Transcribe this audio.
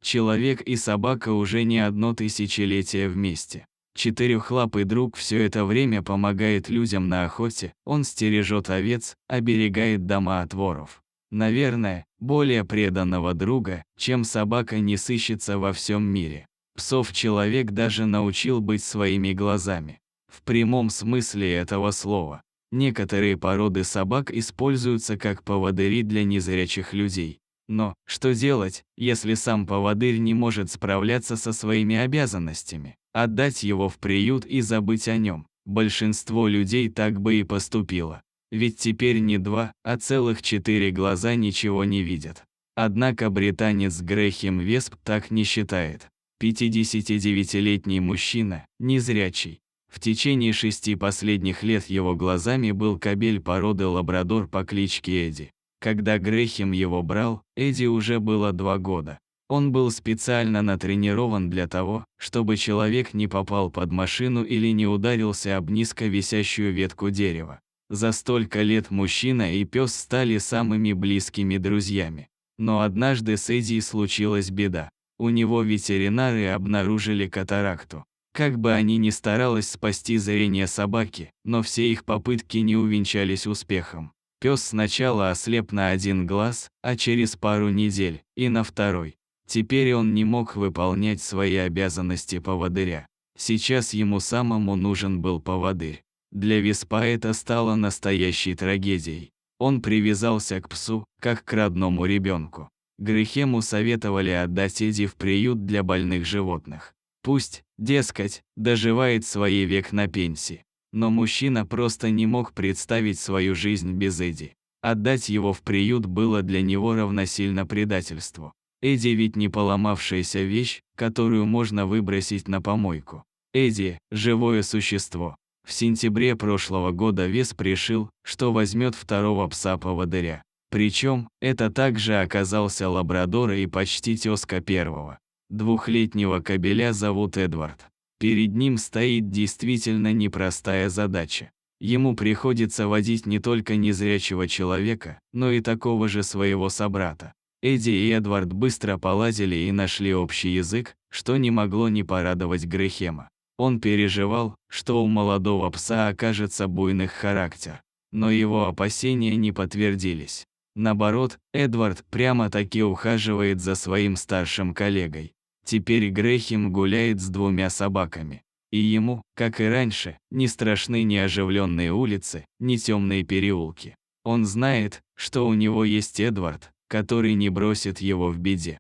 Человек и собака уже не одно тысячелетие вместе. Четырехлапый друг все это время помогает людям на охоте, он стережет овец, оберегает дома от воров. Наверное, более преданного друга, чем собака, не сыщется во всем мире. Псов человек даже научил быть своими глазами. В прямом смысле этого слова. Некоторые породы собак используются как поводыри для незрячих людей. Но что делать, если сам поводырь не может справляться со своими обязанностями? Отдать его в приют и забыть о нем. Большинство людей так бы и поступило. Ведь теперь не 2, а целых 4 глаза ничего не видят. Однако британец Грэхэм Весп так не считает. 59-летний мужчина, незрячий. В течение 6 последних лет его глазами был кобель породы лабрадор по кличке Эдди. Когда Грэхэм его брал, Эдди уже было 2 года. Он был специально натренирован для того, чтобы человек не попал под машину или не ударился об низко висящую ветку дерева. За столько лет мужчина и пес стали самыми близкими друзьями. Но однажды с Эдди случилась беда. У него ветеринары обнаружили катаракту. Как бы они ни старались спасти зрение собаки, но все их попытки не увенчались успехом. Пес сначала ослеп на 1 глаз, а через пару недель и на 2. Теперь он не мог выполнять свои обязанности поводыря. Сейчас ему самому нужен был поводырь. Для Веспа это стало настоящей трагедией. Он привязался к псу, как к родному ребенку. Грэхэму советовали отдать Эдди в приют для больных животных. Пусть, дескать, доживает свой век на пенсии. Но мужчина просто не мог представить свою жизнь без Эдди. Отдать его в приют было для него равносильно предательству. Эдди ведь не поломавшаяся вещь, которую можно выбросить на помойку. Эдди – живое существо. В сентябре прошлого года Весп решил, что возьмет 2-го пса-поводыря. Причем, это также оказался лабрадор и почти тезка 1-го. 2-летнего кобеля зовут Эдвард. Перед ним стоит действительно непростая задача. Ему приходится водить не только незрячего человека, но и такого же своего собрата. Эдди и Эдвард быстро поладили и нашли общий язык, что не могло не порадовать Грэхэма. Он переживал, что у молодого пса окажется буйный характер. Но его опасения не подтвердились. Наоборот, Эдвард прямо-таки ухаживает за своим старшим коллегой. Теперь Грэхэм гуляет с 2 собаками. И ему, как и раньше, не страшны ни оживленные улицы, ни темные переулки. Он знает, что у него есть Эдвард, который не бросит его в беде.